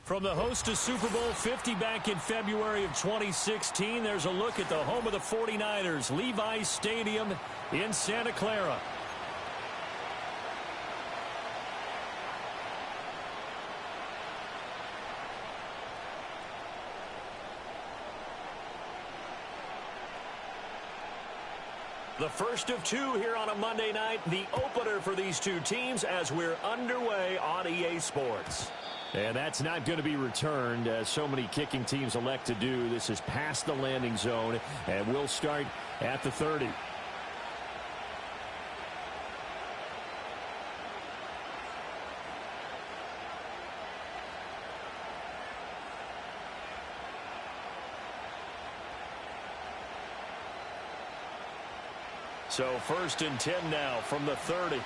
From the host to Super Bowl 50 back in February of 2016, there's a look at the home of the 49ers, Levi's Stadium in Santa Clara. The first of two here on a Monday night, the opener for these two teams as we're underway on EA Sports. And that's not going to be returned, as so many kicking teams elect to do. This is past the landing zone, and we'll start at the 30. So first and 10 now from the 30.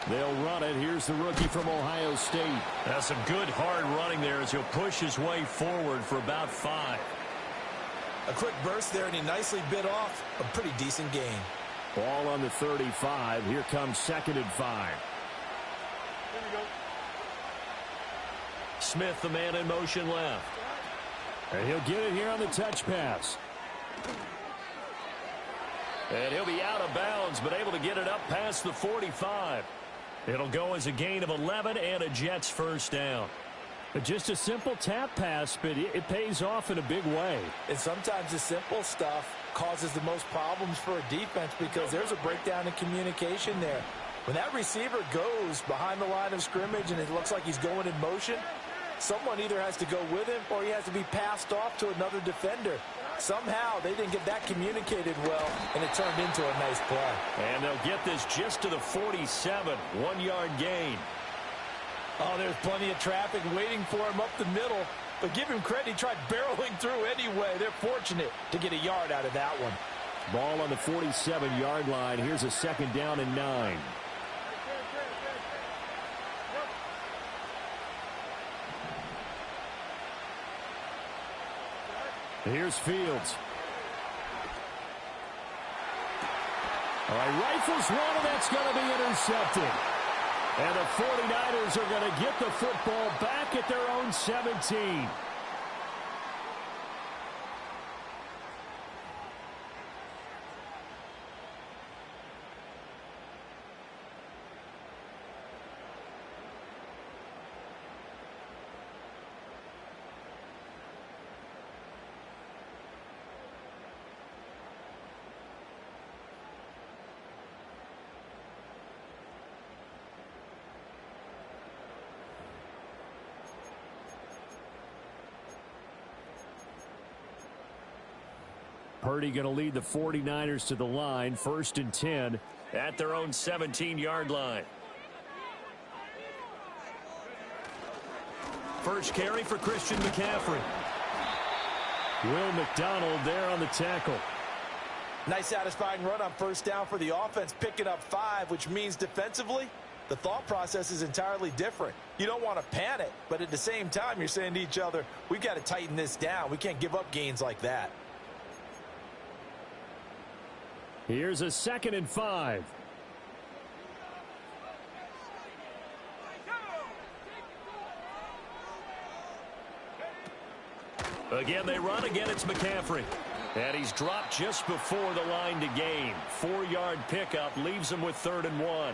They'll run it. Here's the rookie from Ohio State. That's some good hard running there as he'll push his way forward for about 5. A quick burst there, and he nicely bit off a pretty decent gain. Ball on the 35. Here comes 2nd and 5. Here we go. Smith, the man in motion left. And he'll get it here on the touch pass. And he'll be out of bounds, but able to get it up past the 45. It'll go as a gain of 11 and a Jets first down. But just a simple tap pass, but it pays off in a big way. And sometimes the simple stuff causes the most problems for a defense because there's a breakdown in communication there. When that receiver goes behind the line of scrimmage and it looks like he's going in motion, someone either has to go with him or he has to be passed off to another defender. Somehow they didn't get that communicated well, and it turned into a nice play. And they'll get this just to the 47, 1-yard gain. Oh, there's plenty of traffic waiting for him up the middle. But give him credit, he tried barreling through anyway. They're fortunate to get a yard out of that one. Ball on the 47-yard line. Here's a 2nd down and 9. Here's Fields. All right, rifles one, and that's going to be intercepted. And the 49ers are going to get the football back at their own 17. Purdy going to lead the 49ers to the line, 1st and 10 at their own 17-yard line. First carry for Christian McCaffrey. Will McDonald there on the tackle. Nice satisfying run on first down for the offense, picking up 5, which means defensively, the thought process is entirely different. You don't want to panic, but at the same time, you're saying to each other, we've got to tighten this down. We can't give up gains like that. Here's a 2nd and 5. Again, they run. Again, it's McCaffrey. And he's dropped just before the line to gain. 4-yard pickup leaves him with 3rd and 1.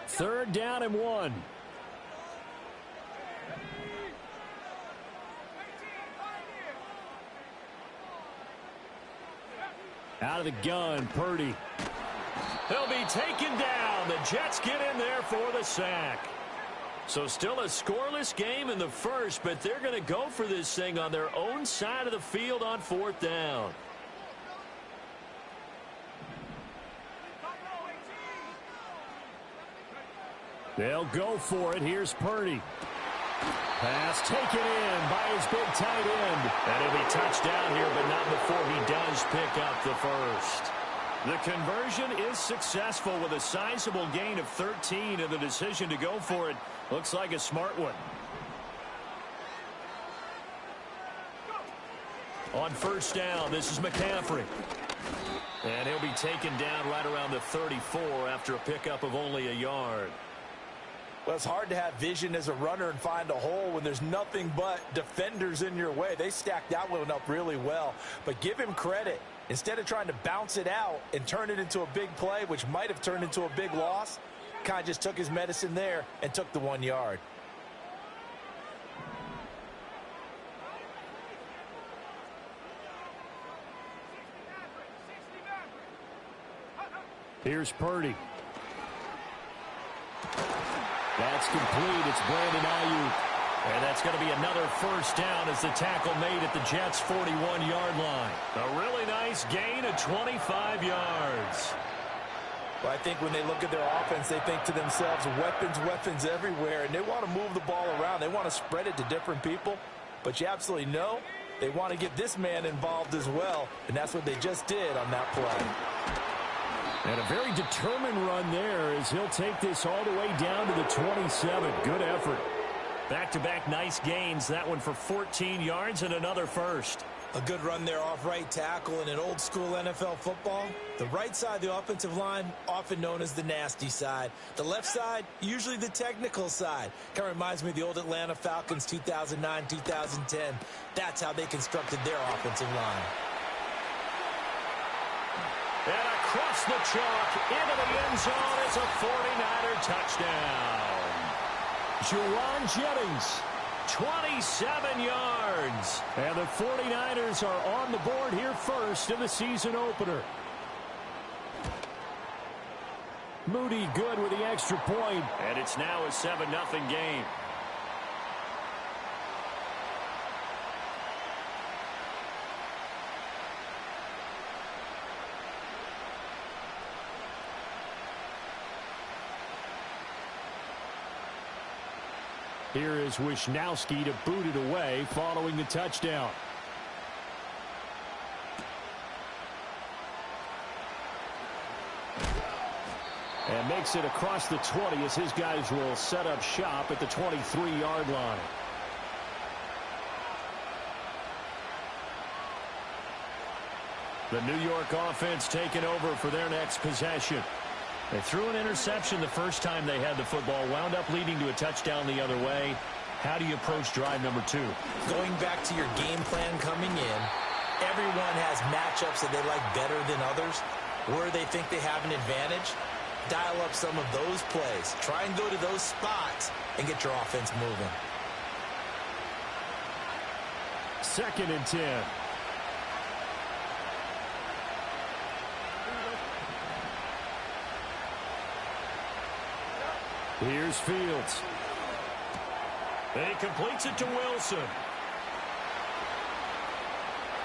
Third down and 1. Out of the gun, Purdy. He'll be taken down. The Jets get in there for the sack. So still a scoreless game in the first, but they're going to go for this thing on their own side of the field on 4th down. They'll go for it. Here's Purdy. Pass taken in by his big tight end. And he'll be touched down here, but not before he does pick up the first. The conversion is successful with a sizable gain of 13, and the decision to go for it looks like a smart one. On first down, this is McCaffrey. And he'll be taken down right around the 34 after a pickup of only a yard. Well, it's hard to have vision as a runner and find a hole when there's nothing but defenders in your way. They stacked that one up really well. But give him credit. Instead of trying to bounce it out and turn it into a big play, which might have turned into a big loss, kind of just took his medicine there and took the 1 yard. Here's Purdy. That's complete. It's Brandon Ayuk. And that's going to be another first down as the tackle made at the Jets' 41-yard line. A really nice gain of 25 yards. Well, I think when they look at their offense, they think to themselves, weapons, weapons everywhere, and they want to move the ball around. They want to spread it to different people. But you absolutely know they want to get this man involved as well, and that's what they just did on that play. And a very determined run there as he'll take this all the way down to the 27. Good effort. Back-to-back nice gains. That one for 14 yards and another first. A good run there off right tackle in an old-school NFL football. The right side of the offensive line, often known as the nasty side. The left side, usually the technical side. Kind of reminds me of the old Atlanta Falcons 2009-2010. That's how they constructed their offensive line. And across the chalk into the end zone is a 49er touchdown. Juwan Jennings, 27 yards. And the 49ers are on the board here first in the season opener. Moody good with the extra point. And it's now a 7-0 game. Here is Wisnowski to boot it away following the touchdown. And makes it across the 20 as his guys will set up shop at the 23-yard line. The New York offense taking over for their next possession. They threw an interception the first time they had the football, wound up leading to a touchdown the other way. How do you approach drive number 2? Going back to your game plan coming in, everyone has matchups that they like better than others. Where they think they have an advantage, dial up some of those plays. Try and go to those spots and get your offense moving. 2nd and 10. Here's Fields. And he completes it to Wilson.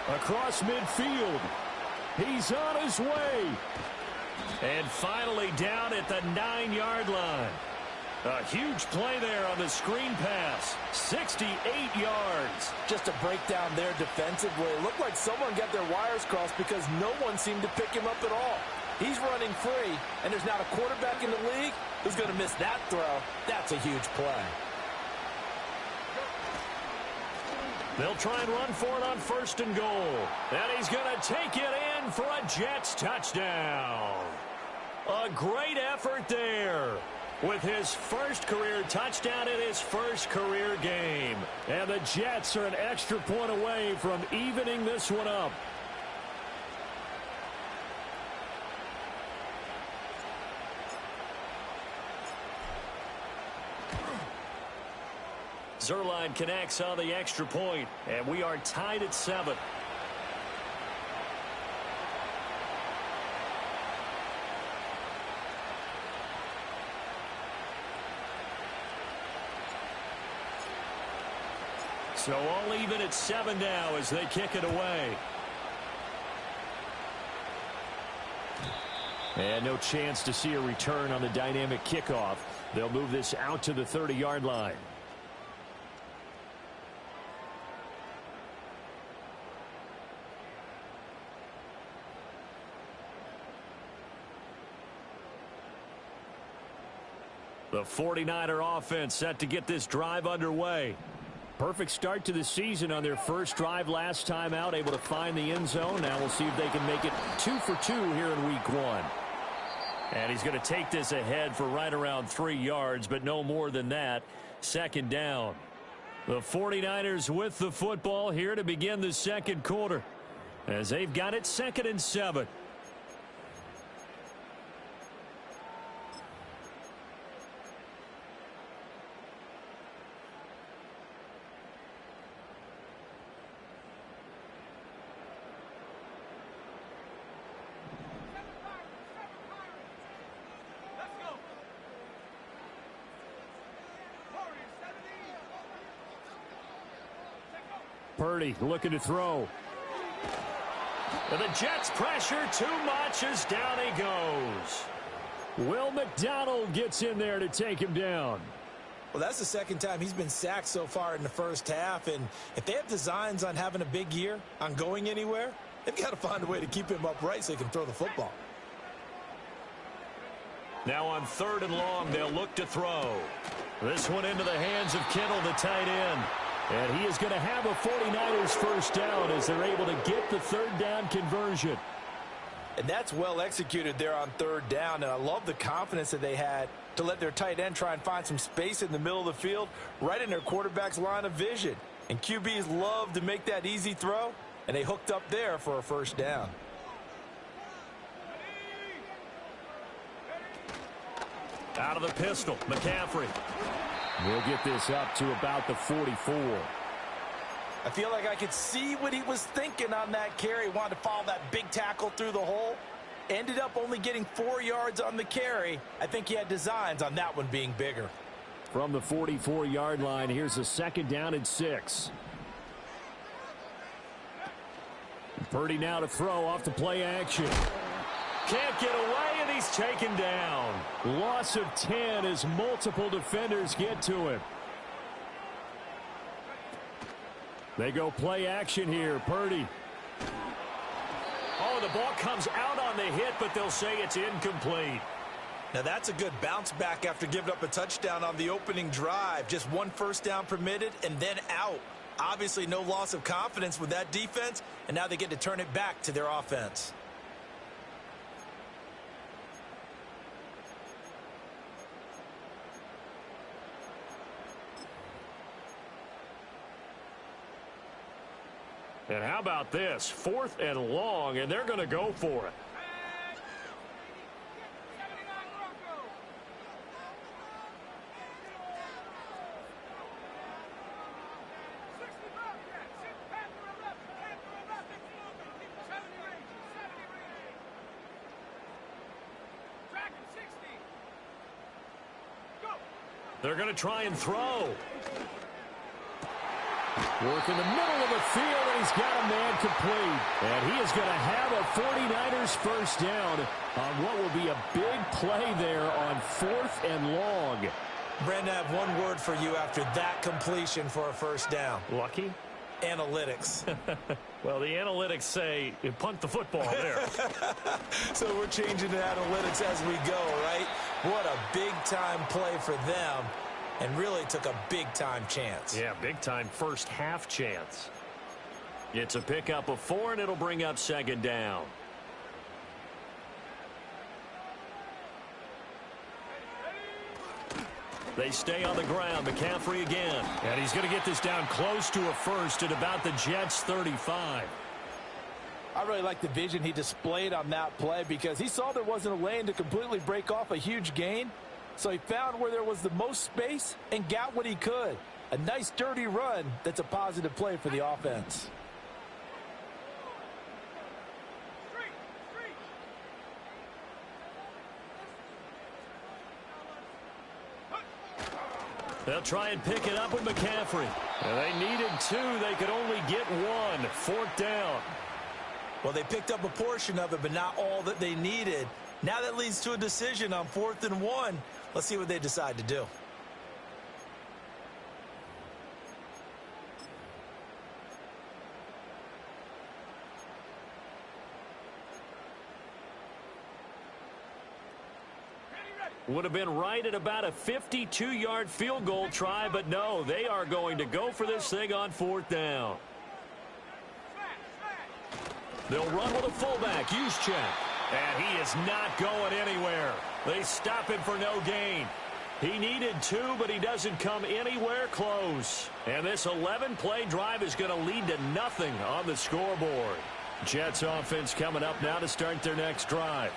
Across midfield. He's on his way. And finally down at the 9-yard line. A huge play there on the screen pass. 68 yards. Just a breakdown there defensively. It looked like someone got their wires crossed because no one seemed to pick him up at all. He's running free, and there's not a quarterback in the league who's going to miss that throw. That's a huge play. They'll try and run for it on 1st and goal. And he's going to take it in for a Jets touchdown. A great effort there with his first career touchdown in his first career game. And the Jets are an extra point away from evening this one up. Zerline connects on the extra point, and we are tied at 7. So all even at 7 now as they kick it away. And no chance to see a return on the dynamic kickoff. They'll move this out to the 30-yard line. The 49er offense set to get this drive underway. Perfect start to the season on their first drive last time out, able to find the end zone. Now we'll see if they can make it 2 for 2 here in week 1. And he's going to take this ahead for right around 3 yards, but no more than that. Second down. The 49ers with the football here to begin the second quarter, as they've got it 2nd and 7. Purdy looking to throw. And the Jets pressure too much as down he goes. Will McDonald gets in there to take him down. Well, that's the second time he's been sacked so far in the first half. And if they have designs on having a big year, on going anywhere, they've got to find a way to keep him upright so he can throw the football. Now on 3rd and long, they'll look to throw. This one into the hands of Kittle, the tight end. And he is going to have a 49ers first down as they're able to get the 3rd down conversion. And that's well executed there on 3rd down. And I love the confidence that they had to let their tight end try and find some space in the middle of the field, right in their quarterback's line of vision. And QBs love to make that easy throw, and they hooked up there for a first down. Out of the pistol, McCaffrey. We'll get this up to about the 44. I feel like I could see what he was thinking on that carry. Wanted to follow that big tackle through the hole. Ended up only getting 4 yards on the carry. I think he had designs on that one being bigger. From the 44-yard line, here's a 2nd down and 6. Purdy now to throw off the play action. Can't get away, and he's taken down. Loss of 10 as multiple defenders get to him. They go play action here. Purdy. Oh, the ball comes out on the hit, but they'll say it's incomplete. Now that's a good bounce back after giving up a touchdown on the opening drive. Just 1 first down permitted and then out. Obviously no loss of confidence with that defense, and now they get to turn it back to their offense. And how about this? 4th and long, and they're going to go for it. They're going to try and throw. Work in the middle of the field, and he's got a man complete. And he is going to have a 49ers first down on what will be a big play there on 4th and long. Brandon, I have one word for you after that completion for a first down. Lucky? Analytics. Well, the analytics say you punt the football there. So we're changing to analytics as we go, right? What a big-time play for them. And really took a big-time chance. Yeah, big-time first half chance. It's a pickup of 4, and it'll bring up 2nd down. They stay on the ground. McCaffrey again. And he's going to get this down close to a first at about the Jets' 35. I really like the vision he displayed on that play because he saw there wasn't a lane to completely break off a huge gain. So he found where there was the most space and got what he could. A nice dirty run that's a positive play for the offense. They'll try and pick it up with McCaffrey. And they needed 2. They could only get 1. 4th down. Well, they picked up a portion of it, but not all that they needed. Now that leads to a decision on 4th and 1. Let's see what they decide to do. Would have been right at about a 52-yard field goal try, but no, they are going to go for this thing on 4th down. They'll run with a fullback, Juszczyk. And he is not going anywhere. They stop him for no gain. He needed 2, but he doesn't come anywhere close. And this 11-play drive is going to lead to nothing on the scoreboard. Jets offense coming up now to start their next drive.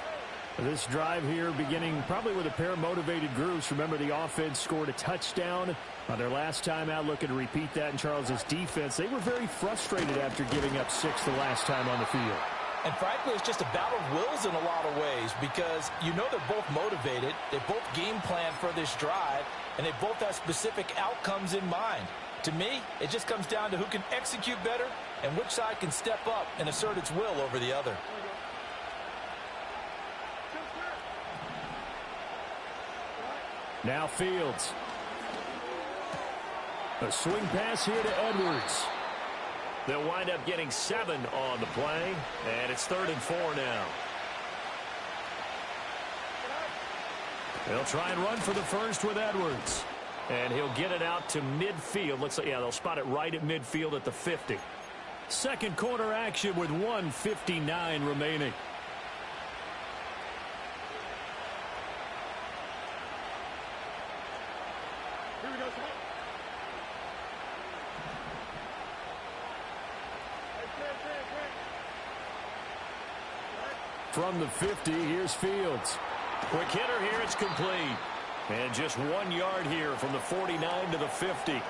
This drive here beginning probably with a pair of motivated groups. Remember, the offense scored a touchdown on their last time out, looking to repeat that in Charles's defense. They were very frustrated after giving up 6 the last time on the field. And frankly, it's just a battle of wills in a lot of ways because you know they're both motivated. They both game plan for this drive, and they both have specific outcomes in mind. To me, it just comes down to who can execute better and which side can step up and assert its will over the other. Now Fields. A swing pass here to Edwards. They'll wind up getting 7 on the play, and it's 3rd and 4 now. They'll try and run for the first with Edwards. And he'll get it out to midfield. Looks like, yeah, they'll spot it right at midfield at the 50. Second quarter action with 1:59 remaining. Here we go, come on. From the 50, here's Fields. Quick hitter here, it's complete. And just 1 yard here from the 49 to the 50.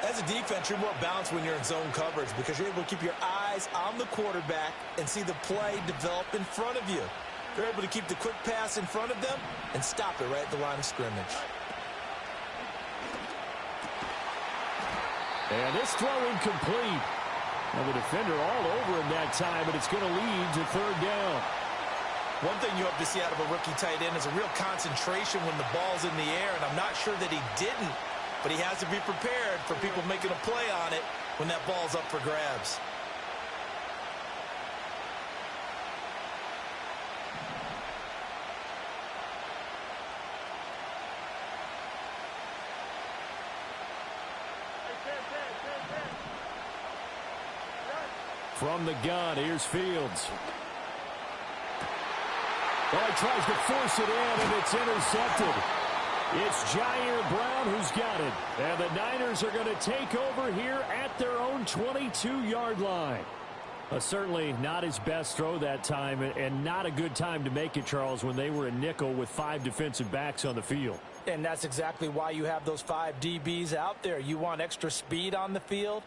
As a defense, you're more balanced when you're in zone coverage because you're able to keep your eyes on the quarterback and see the play develop in front of you. You're able to keep the quick pass in front of them and stop it right at the line of scrimmage. And this throw incomplete. And the defender all over him that time, but it's going to lead to 3rd down. One thing you hope to see out of a rookie tight end is a real concentration when the ball's in the air, and I'm not sure that he didn't, but he has to be prepared for people making a play on it when that ball's up for grabs. From the gun, here's Fields. Well, he tries to force it in, and it's intercepted. It's Jair Brown who's got it. And the Niners are going to take over here at their own 22-yard line. Certainly not his best throw that time, and not a good time to make it, Charles, when they were a nickel with 5 defensive backs on the field. And that's exactly why you have those 5 DBs out there. You want extra speed on the field,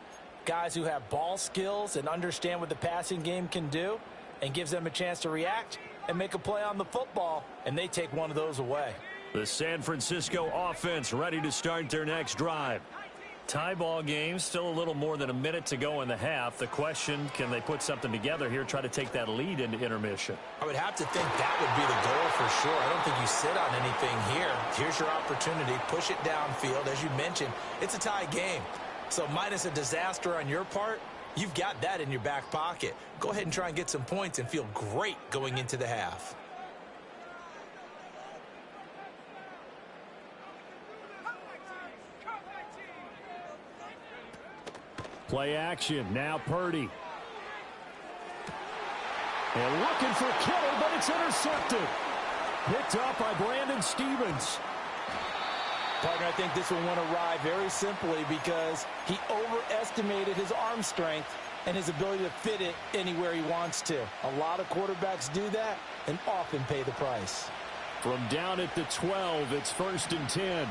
guys who have ball skills and understand what the passing game can do, and gives them a chance to react and make a play on the football, and they take one of those away. The San Francisco offense ready to start their next drive. Tie ball game, still a little more than a minute to go in the half. The question, can they put something together here, try to take that lead into intermission? I would have to think that would be the goal for sure. I don't think you sit on anything here. Here's your opportunity. Push it downfield. As you mentioned, it's a tie game. So minus a disaster on your part, you've got that in your back pocket. Go ahead and try and get some points and feel great going into the half. Play action. Now Purdy. And looking for Kittle, but it's intercepted. Picked up by Brandon Stevens. Partner, I think this one went awry very simply because he overestimated his arm strength and his ability to fit it anywhere he wants to. A lot of quarterbacks do that and often pay the price. From down at the 12, it's 1st and 10.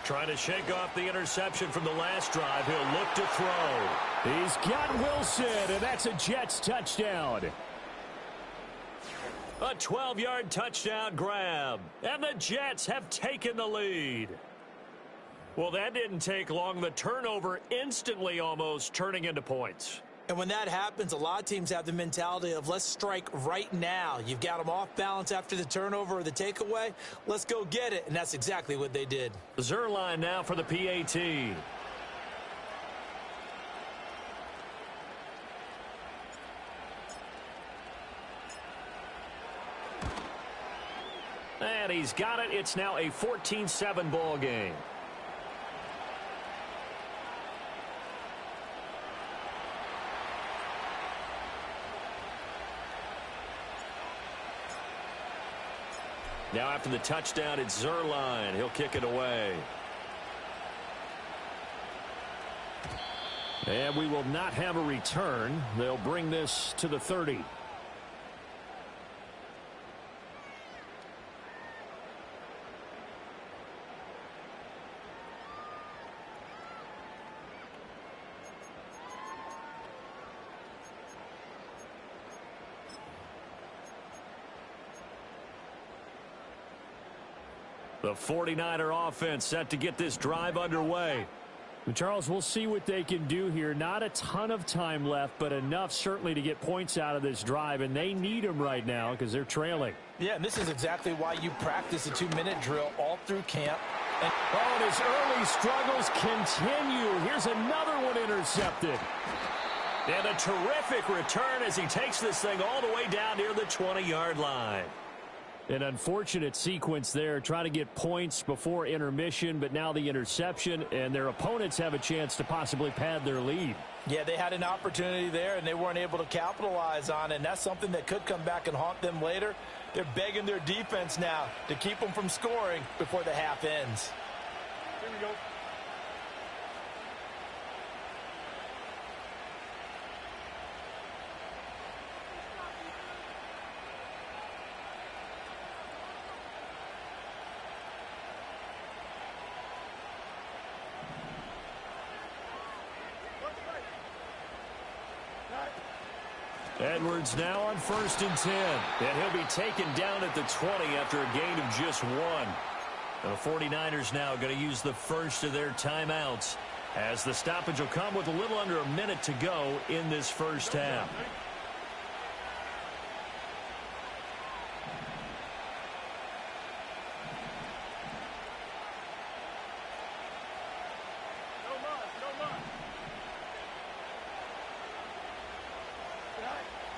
Trying to shake off the interception from the last drive. He'll look to throw. He's got Wilson, and that's a Jets touchdown. A 12-yard touchdown grab. And the Jets have taken the lead. Well, that didn't take long. The turnover instantly almost turning into points. And when that happens, a lot of teams have the mentality of let's strike right now. You've got them off balance after the turnover or the takeaway. Let's go get it. And that's exactly what they did. Zerline now for the PAT. And he's got it. It's now a 14-7 ball game. Now after the touchdown, it's Zerline. He'll kick it away. And we will not have a return. They'll bring this to the 30. The 49er offense set to get this drive underway. Charles, we'll see what they can do here. Not a ton of time left, but enough certainly to get points out of this drive, and they need them right now because they're trailing. Yeah, and this is exactly why you practice a 2-minute drill all through camp. And his early struggles continue. Here's another one intercepted. And a terrific return as he takes this thing all the way down near the 20-yard line. An unfortunate sequence there, trying to get points before intermission, but now the interception, and their opponents have a chance to possibly pad their lead. Yeah, they had an opportunity there, and they weren't able to capitalize on it, and that's something that could come back and haunt them later. They're begging their defense now to keep them from scoring before the half ends. Here we go. Edwards now on 1st and 10. And he'll be taken down at the 20 after a gain of just 1. The 49ers now going to use the first of their timeouts as the stoppage will come with a little under a minute to go in this first half.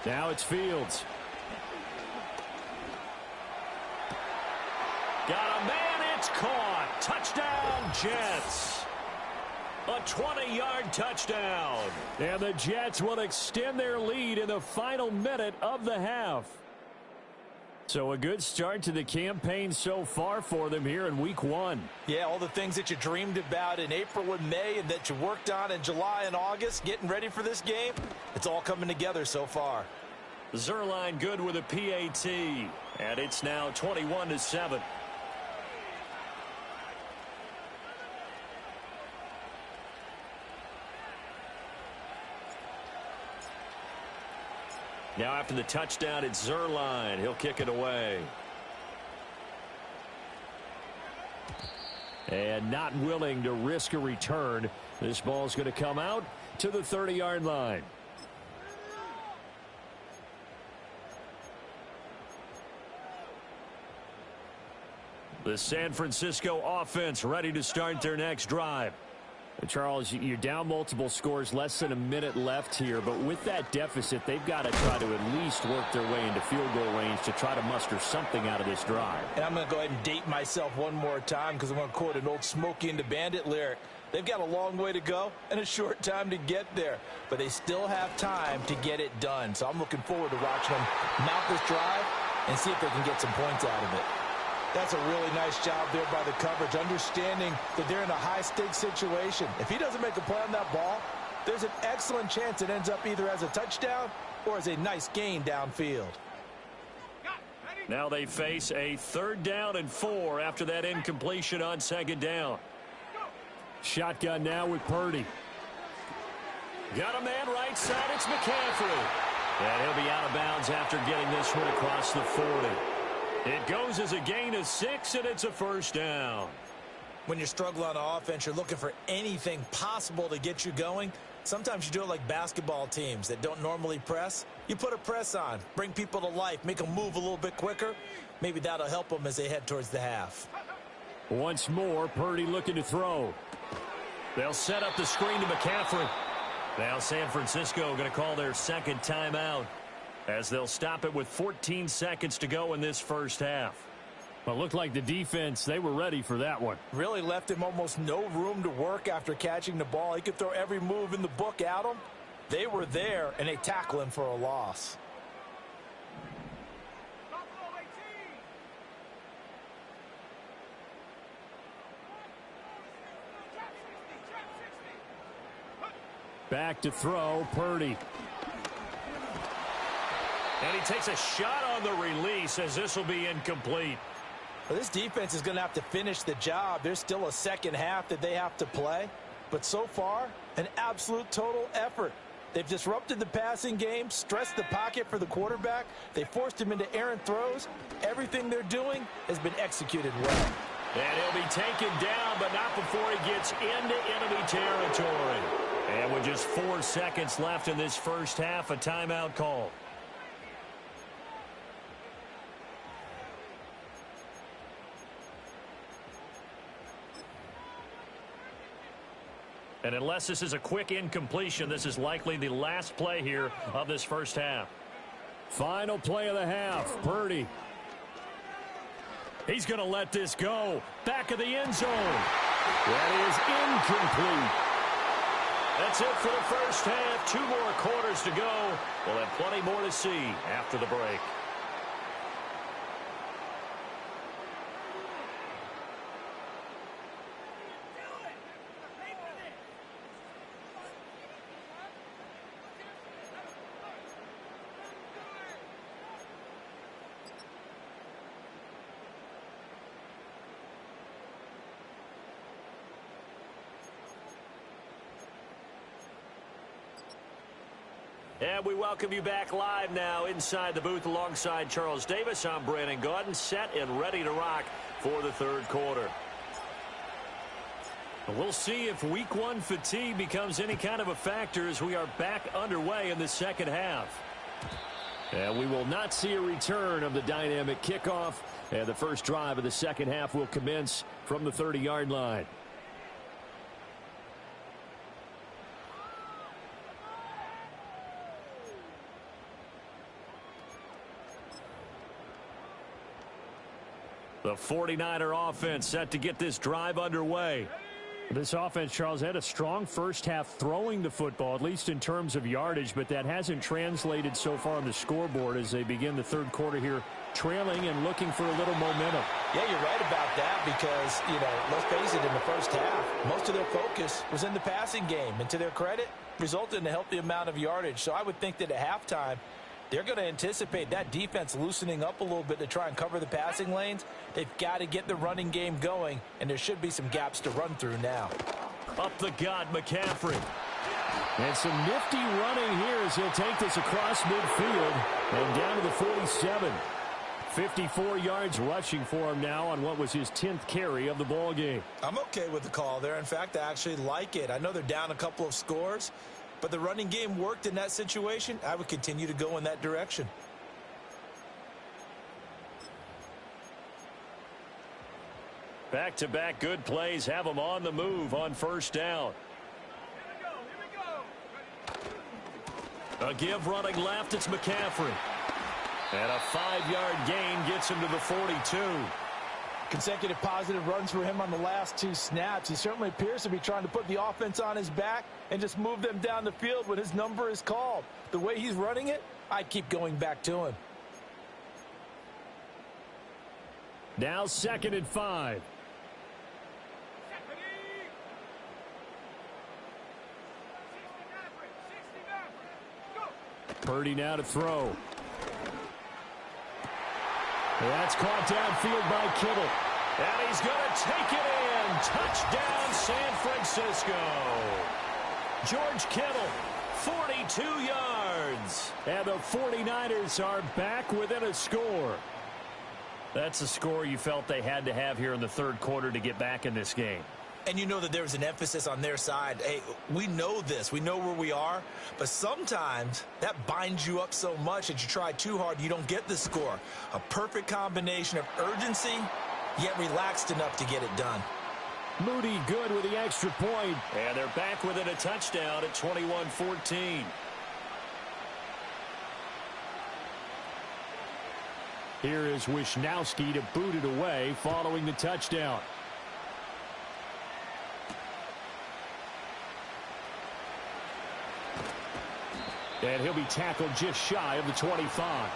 Now it's Fields. Got a man, it's caught. Touchdown, Jets. A 20-yard touchdown. And the Jets will extend their lead in the final minute of the half. So a good start to the campaign so far for them here in week 1. Yeah, all the things that you dreamed about in April and May and that you worked on in July and August, getting ready for this game, it's all coming together so far. Zerline good with a PAT, and it's now 21-7. Now after the touchdown, it's Zerline. He'll kick it away. And not willing to risk a return. This ball's going to come out to the 30-yard line. The San Francisco offense ready to start their next drive. Charles, you're down multiple scores, less than a minute left here, but with that deficit, they've got to try to at least work their way into field goal range to try to muster something out of this drive. And I'm going to go ahead and date myself one more time because I'm going to quote an old Smokey and the Bandit lyric. They've got a long way to go and a short time to get there, but they still have time to get it done. So I'm looking forward to watching them mount this drive and see if they can get some points out of it. That's a really nice job there by the coverage, understanding that they're in a high-stakes situation. If he doesn't make a play on that ball, there's an excellent chance it ends up either as a touchdown or as a nice gain downfield. Now they face a 3rd down and 4 after that incompletion on 2nd down. Shotgun now with Purdy. Got a man right side, it's McCaffrey. And he'll be out of bounds after getting this one across the 40. It goes as a gain of 6, and it's a 1st down. When you're struggling on offense, you're looking for anything possible to get you going. Sometimes you do it like basketball teams that don't normally press. You put a press on, bring people to life, make them move a little bit quicker. Maybe that'll help them as they head towards the half. Once more, Purdy looking to throw. They'll set up the screen to McCaffrey. Now San Francisco going to call their second timeout as they'll stop it with 14 seconds to go in this first half. Well, it looked like the defense, they were ready for that one. Really left him almost no room to work after catching the ball. He could throw every move in the book at him. They were there, and they tackle him for a loss. Back to throw, Purdy. And he takes a shot on the release as this will be incomplete. Well, this defense is going to have to finish the job. There's still a second half that they have to play. But so far, an absolute total effort. They've disrupted the passing game, stressed the pocket for the quarterback. They forced him into errant throws. Everything they're doing has been executed well. And he'll be taken down, but not before he gets into enemy territory. And with just 4 seconds left in this first half, a timeout call. And unless this is a quick incompletion, this is likely the last play here of this first half. Final play of the half, Purdy. He's going to let this go. Back of the end zone. That is incomplete. That's it for the first half. 2 more quarters to go. We'll have plenty more to see after the break. And we welcome you back live now inside the booth alongside Charles Davis. I'm Brandon Gaudin, set and ready to rock for the third quarter. We'll see if week 1 fatigue becomes any kind of a factor as we are back underway in the second half. And we will not see a return of the dynamic kickoff. And the first drive of the second half will commence from the 30-yard line. The 49er offense set to get this drive underway. This offense, Charles, had a strong first half throwing the football, at least in terms of yardage, but that hasn't translated so far on the scoreboard as they begin the third quarter here, trailing and looking for a little momentum. Yeah, you're right about that because, let's face it, in the first half, most of their focus was in the passing game. And to their credit, resulted in a healthy amount of yardage. So I would think that at halftime, they're going to anticipate that defense loosening up a little bit to try and cover the passing lanes. They've got to get the running game going, and there should be some gaps to run through now. Up the gut, McCaffrey. And some nifty running here as he'll take this across midfield and down to the 47. 54 yards rushing for him now on what was his 10th carry of the ball game. I'm okay with the call there. In fact, I actually like it. I know they're down a couple of scores, but the running game worked in that situation. I would continue to go in that direction. Back-to-back good plays have them on the move on first down. A give running left, it's McCaffrey. And a 5-yard gain gets him to the 42. Consecutive positive runs for him on the last 2 snaps. He certainly appears to be trying to put the offense on his back and just move them down the field when his number is called. The way he's running it, I keep going back to him. Now 2nd and 5. Purdy now to throw. That's caught downfield by Kittle. And he's going to take it in. Touchdown, San Francisco. George Kittle, 42 yards. And the 49ers are back within a score. That's a score you felt they had to have here in the third quarter to get back in this game. And you know that there was an emphasis on their side. Hey, we know this. We know where we are. But sometimes that binds you up so much that you try too hard, you don't get the score. A perfect combination of urgency, yet relaxed enough to get it done. Moody good with the extra point. And they're back within a touchdown at 21-14. Here is Wisnowski to boot it away following the touchdown. And he'll be tackled just shy of the 25.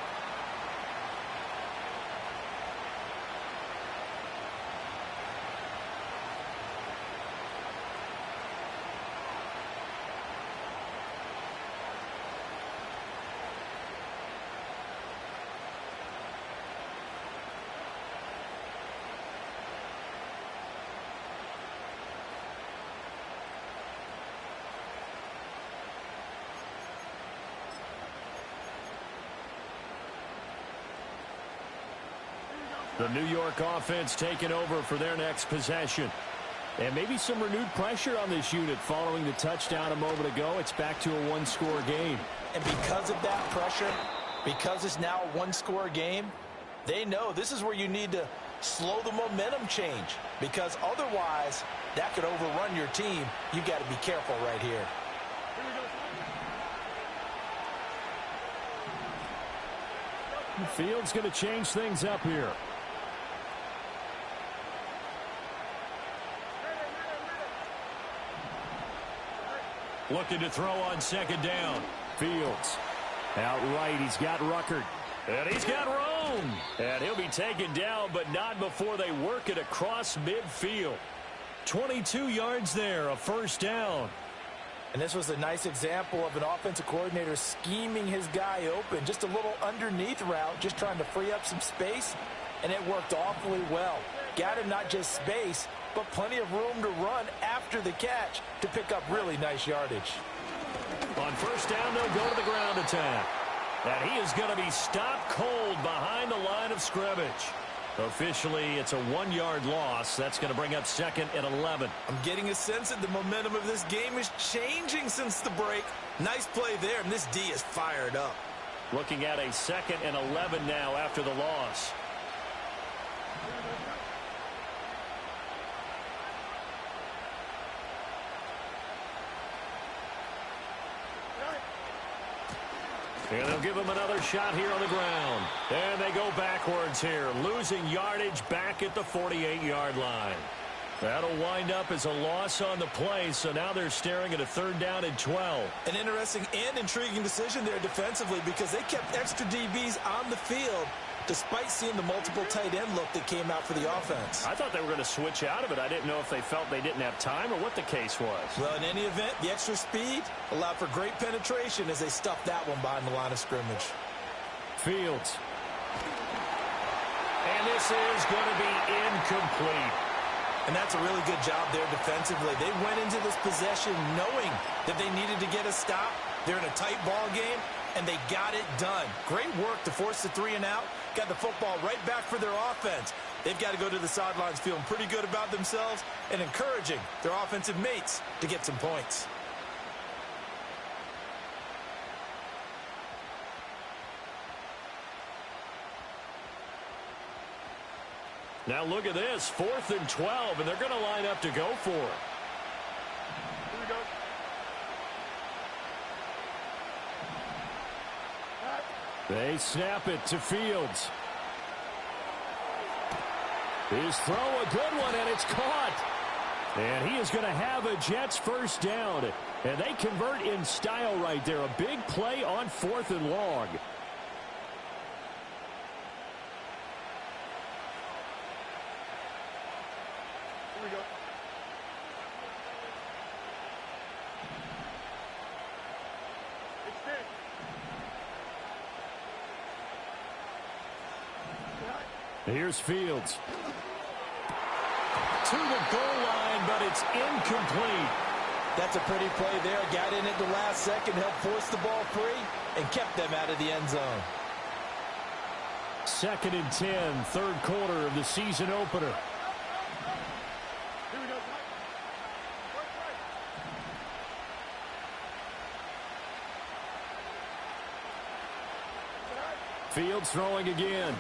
The New York offense taking over for their next possession. And maybe some renewed pressure on this unit following the touchdown a moment ago. It's back to a one-score game. And because of that pressure, because it's now a one-score game, they know this is where you need to slow the momentum change. Because otherwise, that could overrun your team. You've got to be careful right here. Fields going to change things up here. Looking to throw on second down. Fields. Outright, he's got Ruckert. And he's got Rome. And he'll be taken down, but not before they work it across midfield. 22 yards there, a first down. And this was a nice example of an offensive coordinator scheming his guy open. Just a little underneath route, just trying to free up some space. And it worked awfully well. Got him not just space, but plenty of room to run after the catch to pick up really nice yardage. On first down, they'll go to the ground attack. And he is going to be stopped cold behind the line of scrimmage. Officially, it's a 1-yard loss. That's going to bring up second and 11. I'm getting a sense that the momentum of this game is changing since the break. Nice play there, and this D is fired up. Looking at a second and 11 now after the loss. And they'll give him another shot here on the ground. And they go backwards here, losing yardage back at the 48-yard line. That'll wind up as a loss on the play, so now they're staring at a third down and 12. An interesting and intriguing decision there defensively because they kept extra DBs on the field despite seeing the multiple tight end look that came out for the offense. I thought they were going to switch out of it. I didn't know if they felt they didn't have time or what the case was. Well, in any event, the extra speed allowed for great penetration as they stuffed that one behind the line of scrimmage. Fields. And this is going to be incomplete. And that's a really good job there defensively. They went into this possession knowing that they needed to get a stop. They're in a tight ball game, and they got it done. Great work to force the 3 and out. Got the football right back for their offense. They've got to go to the sidelines feeling pretty good about themselves and encouraging their offensive mates to get some points. Now look at this, 4th and 12, and they're going to line up to go for it. Here we go. They snap it to Fields. His throw, a good one, and it's caught. And he is going to have a Jets first down. And they convert in style right there. A big play on 4th and long. Here we go. Extend. Here's Fields. To the goal line, but it's incomplete. That's a pretty play there. Got in at the last second, helped force the ball free, and kept them out of the end zone. 2nd and 10, third quarter of the season opener. Here we go. Fields throwing again.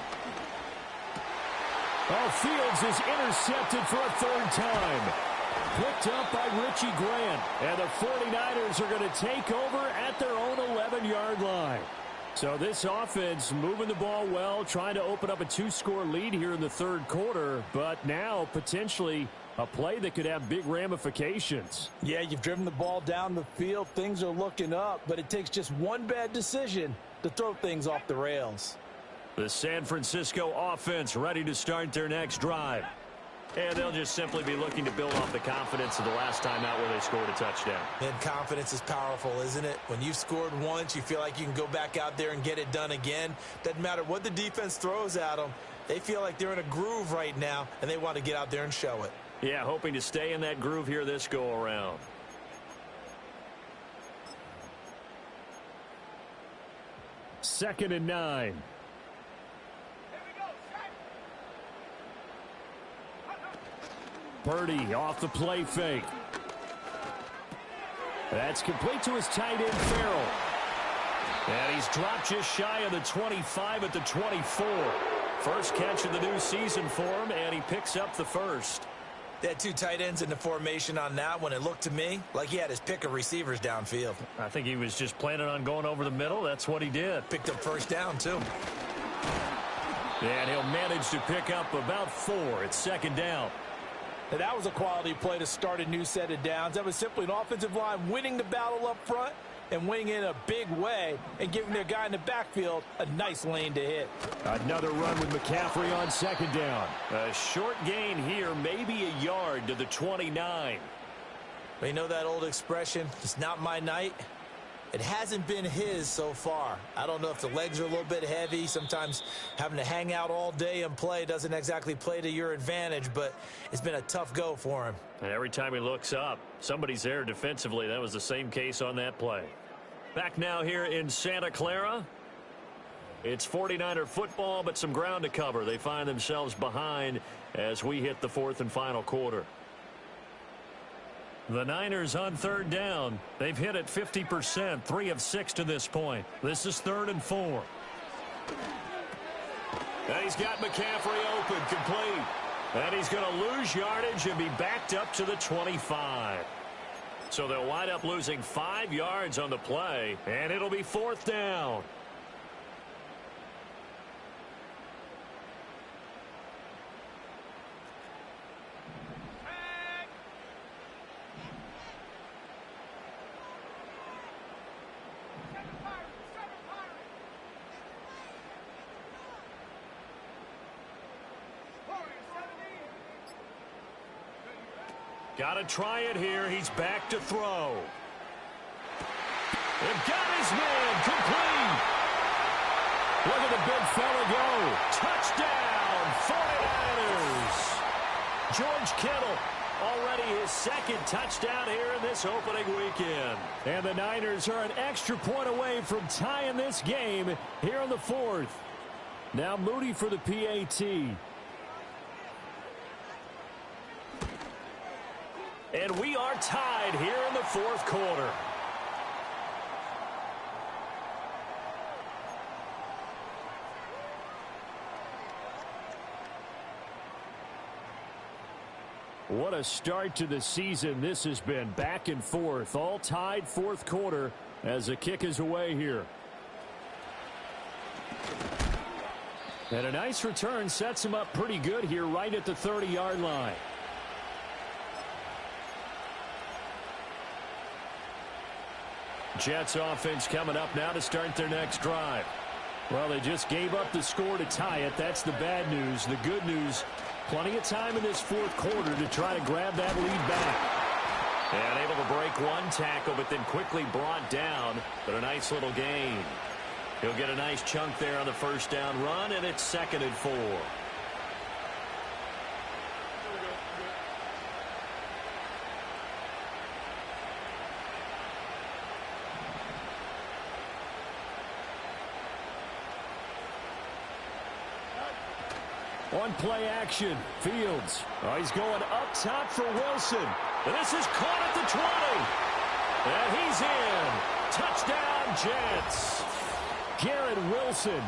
Oh, Fields is intercepted for a third time. Picked up by Richie Grant. And the 49ers are going to take over at their own 11-yard line. So this offense moving the ball well, trying to open up a 2-score lead here in the third quarter. But now potentially a play that could have big ramifications. Yeah, you've driven the ball down the field. Things are looking up, but it takes just one bad decision to throw things off the rails. The San Francisco offense ready to start their next drive. And they'll just simply be looking to build off the confidence of the last time out where they scored a touchdown. And confidence is powerful, isn't it? When you've scored once, you feel like you can go back out there and get it done again. Doesn't matter what the defense throws at them. They feel like they're in a groove right now, and they want to get out there and show it. Yeah, hoping to stay in that groove here this go-around. Second and 9. Purdy off the play fake. That's complete to his tight end, Farrell. And he's dropped just shy of the 25 at the 24. First catch of the new season for him, and he picks up the first. They had two tight ends in the formation on that one. It looked to me like he had his pick of receivers downfield. I think he was just planning on going over the middle. That's what he did. Picked up first down, too. And he'll manage to pick up about 4. It's second down. And that was a quality play to start a new set of downs. That was simply an offensive line winning the battle up front and winning in a big way and giving their guy in the backfield a nice lane to hit. Another run with McCaffrey on second down. A short gain here, maybe a yard to the 29. You know that old expression, it's not my night? It hasn't been his so far. I don't know if the legs are a little bit heavy. Sometimes having to hang out all day and play doesn't exactly play to your advantage, but it's been a tough go for him. And every time he looks up, somebody's there defensively. That was the same case on that play. Back now here in Santa Clara. It's 49er football, but some ground to cover. They find themselves behind as we hit the fourth and final quarter. The Niners on third down. They've hit it 50%, 3 of 6 to this point. This is 3rd and 4. And he's got McCaffrey open, complete. And he's going to lose yardage and be backed up to the 25. So they'll wind up losing 5 yards on the play, and it'll be 4th down. Got to try it here. He's back to throw. They've got his man complete. Look at the big fella go. Touchdown, 49ers. George Kittle, already his 2nd touchdown here in this opening weekend. And the Niners are an extra point away from tying this game here in the 4th. Now Moody for the PAT. And we are tied here in the 4th quarter. What a start to the season this has been. Back and forth, all tied 4th quarter as the kick is away here. And a nice return sets him up pretty good here right at the 30-yard line. Jets offense coming up now to start their next drive. Well, they just gave up the score to tie it. That's the bad news. The good news, plenty of time in this 4th quarter to try to grab that lead back. And able to break one tackle, but then quickly brought down. But a nice little gain. He'll get a nice chunk there on the first down run, and it's 2nd and 4. On play action, Fields. Oh, he's going up top for Wilson. And this is caught at the 20. And he's in. Touchdown, Jets. Garrett Wilson,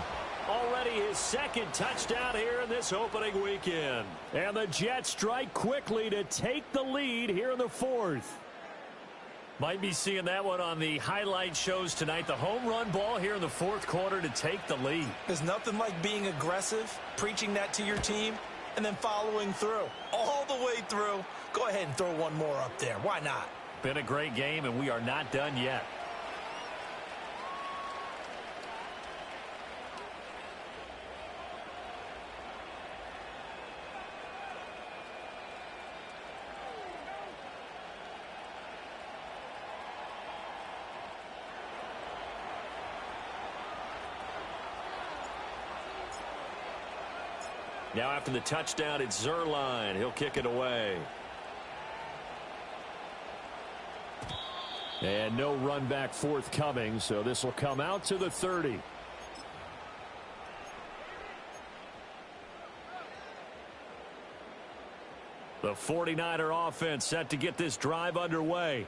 already his second touchdown here in this opening weekend. And the Jets strike quickly to take the lead here in the fourth. Might be seeing that one on the highlight shows tonight. The home run ball here in the fourth quarter to take the lead. There's nothing like being aggressive, preaching that to your team, and then following through. All the way through. Go ahead and throw one more up there. Why not? Been a great game, and we are not done yet. Now after the touchdown, it's Zerline. He'll kick it away. And no run back forthcoming, so this will come out to the 30. The 49er offense set to get this drive underway.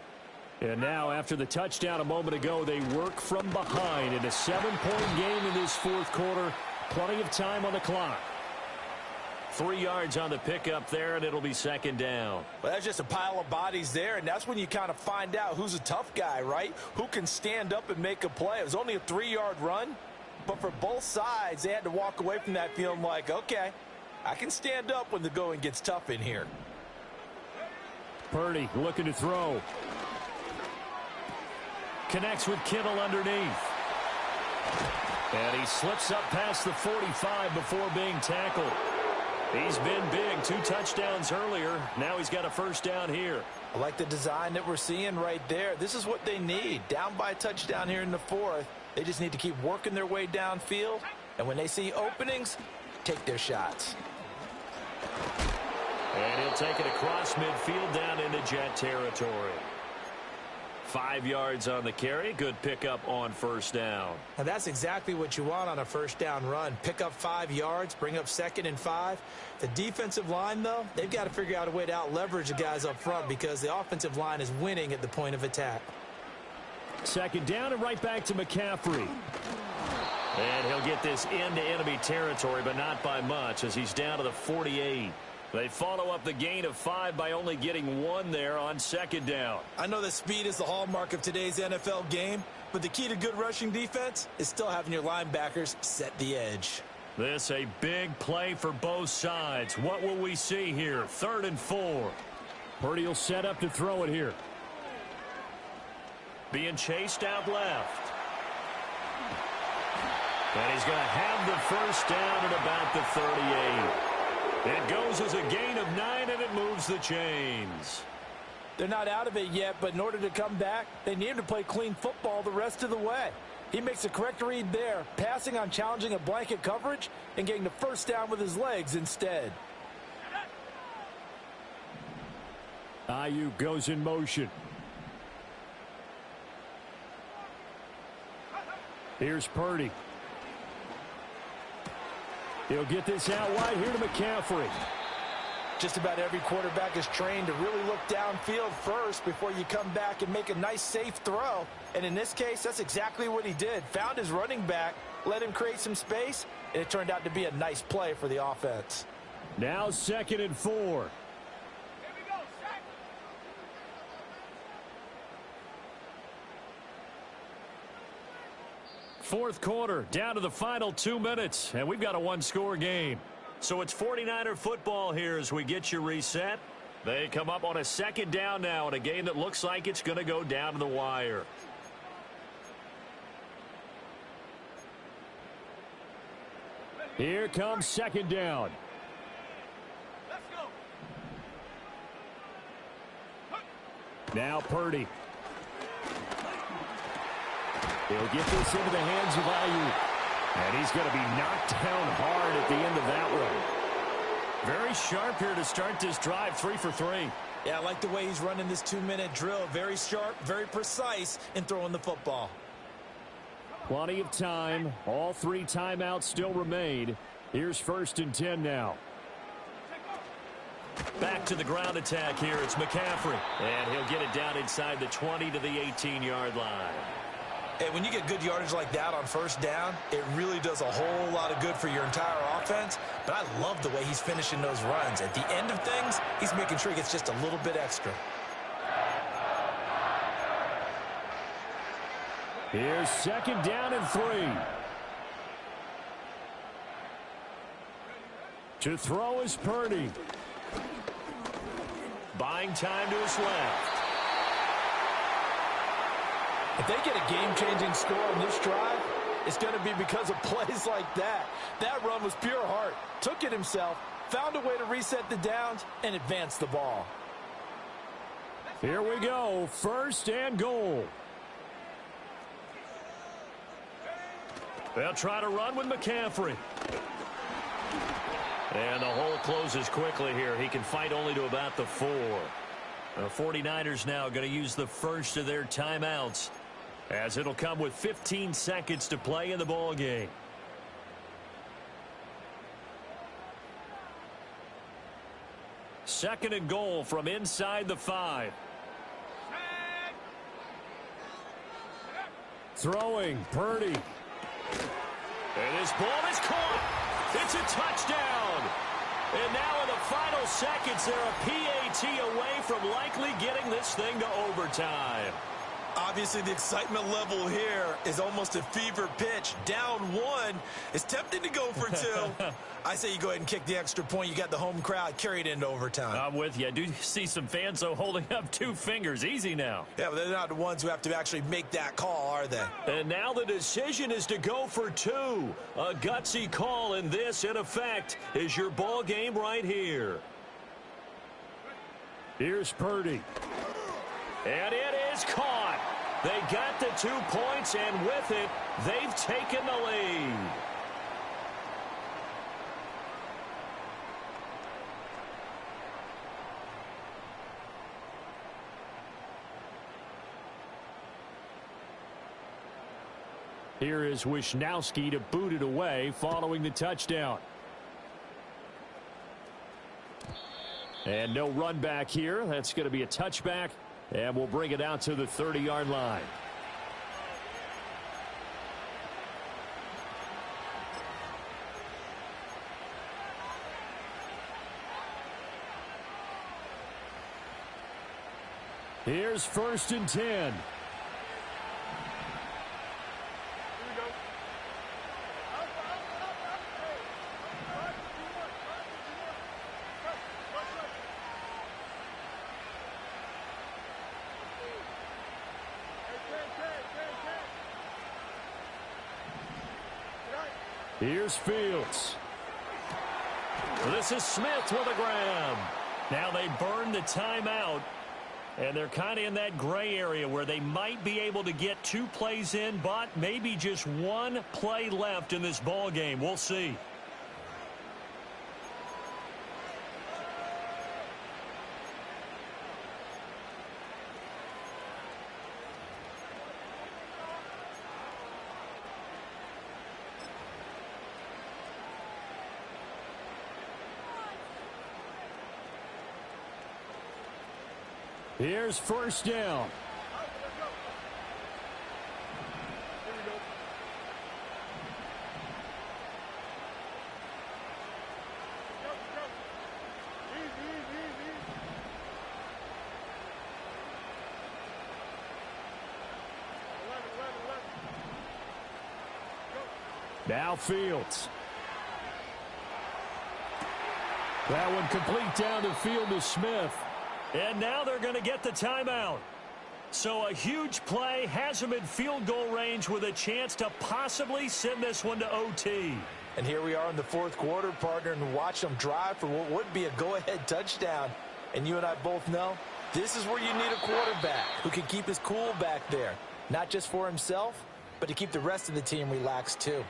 And now after the touchdown a moment ago, they work from behind in a 7-point game in this fourth quarter. Plenty of time on the clock. 3 yards on the pickup there, and it'll be second down. Well, that's just a pile of bodies there, and that's when you kind of find out who's a tough guy, right? Who can stand up and make a play. It was only a 3-yard run, but for both sides, they had to walk away from that feeling like, okay, I can stand up when the going gets tough in here. Purdy looking to throw. Connects with Kittle underneath. And he slips up past the 45 before being tackled. He's been big. 2 touchdowns earlier. Now he's got a first down here. I like the design that we're seeing right there. This is what they need. Down by a touchdown here in the fourth. They just need to keep working their way downfield. And when they see openings, take their shots. And he'll take it across midfield down into Jet territory. 5 yards on the carry. Good pickup on first down. And that's exactly what you want on a first down run. Pick up 5 yards, bring up 2nd and 5. The defensive line, though, they've got to figure out a way to out-leverage the guys up front because the offensive line is winning at the point of attack. Second down and right back to McCaffrey. And he'll get this into enemy territory, but not by much as he's down to the 48. They follow up the gain of 5 by only getting 1 there on second down. I know that speed is the hallmark of today's NFL game, but the key to good rushing defense is still having your linebackers set the edge. This a big play for both sides. What will we see here? 3rd and 4. Purdy will set up to throw it here. Being chased out left. And he's going to have the first down at about the 38. It goes as a gain of 9, and it moves the chains. They're not out of it yet, but in order to come back, they need to play clean football the rest of the way. He makes a correct read there, passing on challenging a blanket coverage and getting the first down with his legs instead. Ayuk goes in motion. Here's Purdy. He'll get this out wide here to McCaffrey. Just about every quarterback is trained to really look downfield first before you come back and make a nice, safe throw. And in this case, that's exactly what he did. Found his running back, let him create some space, and it turned out to be a nice play for the offense. Now 2nd and 4. Fourth quarter, down to the final 2 minutes, and we've got a 1-score game. So it's 49er football here as we get you reset. They come up on a second down now in a game that looks like it's going to go down to the wire. Here comes second down. Now Purdy. He'll get this into the hands of Ayuk. And he's going to be knocked down hard at the end of that one. Very sharp here to start this drive, 3 for 3. Yeah, I like the way he's running this 2-minute drill. Very sharp, very precise in throwing the football. Plenty of time. All 3 timeouts still remain. Here's 1st and 10 now. Back to the ground attack here. It's McCaffrey. And he'll get it down inside the 20 to the 18-yard line. And when you get good yardage like that on first down, it really does a whole lot of good for your entire offense. But I love the way he's finishing those runs. At the end of things, he's making sure he gets just a little bit extra. Here's second down and 3. To throw is Purdy. Buying time to his left. If they get a game-changing score on this drive, it's going to be because of plays like that. That run was pure heart. Took it himself, found a way to reset the downs, and advance the ball. Here we go. First and goal. They'll try to run with McCaffrey. And the hole closes quickly here. He can fight only to about the 4. The 49ers now going to use the first of their timeouts, as it'll come with 15 seconds to play in the ball game. Second and goal from inside the 5. Throwing, Purdy. And this ball is caught. It's a touchdown. And now in the final seconds, they're a PAT away from likely getting this thing to overtime. Obviously, the excitement level here is almost a fever pitch. Down 1. It's tempting to go for 2. I say you go ahead and kick the extra point. You got the home crowd carried into overtime. I'm with you. I do see some fans, though, holding up 2 fingers. Easy now. Yeah, but they're not the ones who have to actually make that call, are they? And now the decision is to go for 2. A gutsy call, and this, in effect, is your ball game right here. Here's Purdy. And it is caught. They got the 2 points, and with it, they've taken the lead. Here is Wisnowski to boot it away following the touchdown. And no run back here. That's going to be a touchback, and we'll bring it out to the 30-yard line. Here's first and 10. Here's Fields. This is Smith with a grab. Now they burn the timeout, and they're kind of in that gray area where they might be able to get 2 plays in, but maybe just 1 play left in this ball game. We'll see. Here's first down. Now Fields. That one complete down the field to Smith. And now they're going to get the timeout. So a huge play has them in field goal range with a chance to possibly send this one to OT. And here we are in the 4th quarter, partner, and watch them drive for what would be a go-ahead touchdown. And you and I both know this is where you need a quarterback who can keep his cool back there. Not just for himself, but to keep the rest of the team relaxed too.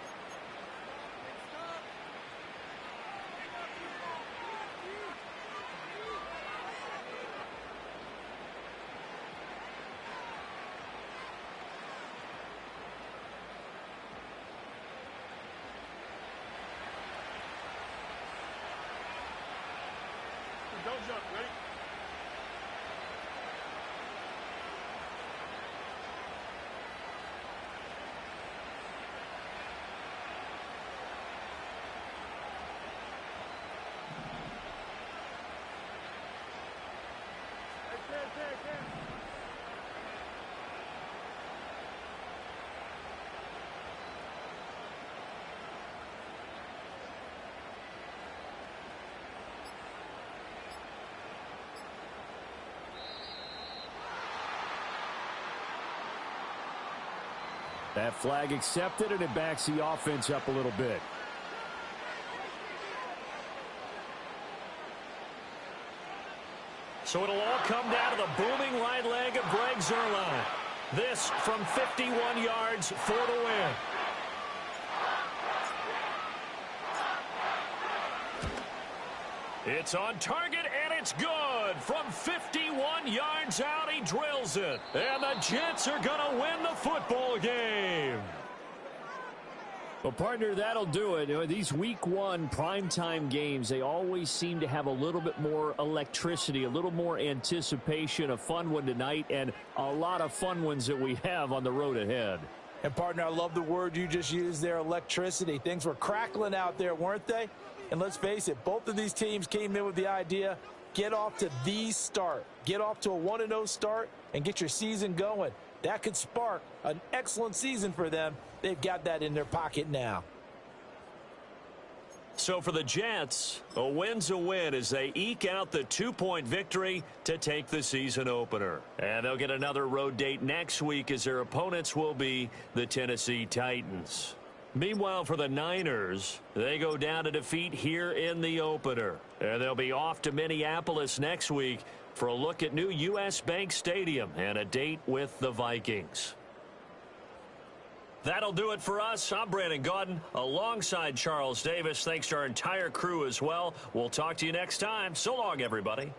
Don't That flag accepted, and it backs the offense up a little bit. So it'll all come down to the booming right leg of Greg Zuerlein. This from 51 yards for the win. It's on target, and it's good. From 51 yards out, he drills it. And the Jets are going to win the football game. Well, partner, that'll do it. You know, these week one primetime games, they always seem to have a little bit more electricity, a little more anticipation. A fun one tonight, and a lot of fun ones that we have on the road ahead. And, partner, I love the word you just used there, electricity. Things were crackling out there, weren't they? And let's face it, both of these teams came in with the idea, get off to the start. Get off to a 1-0 start and get your season going. That could spark an excellent season for them. They've got that in their pocket now. So for the Jets, a win's a win as they eke out the 2-point victory to take the season opener. And they'll get another road date next week as their opponents will be the Tennessee Titans. Meanwhile, for the Niners, they go down to defeat here in the opener. And they'll be off to Minneapolis next week for a look at new U.S. Bank Stadium and a date with the Vikings. That'll do it for us. I'm Brandon Gaudin alongside Charles Davis. Thanks to our entire crew as well. We'll talk to you next time. So long, everybody.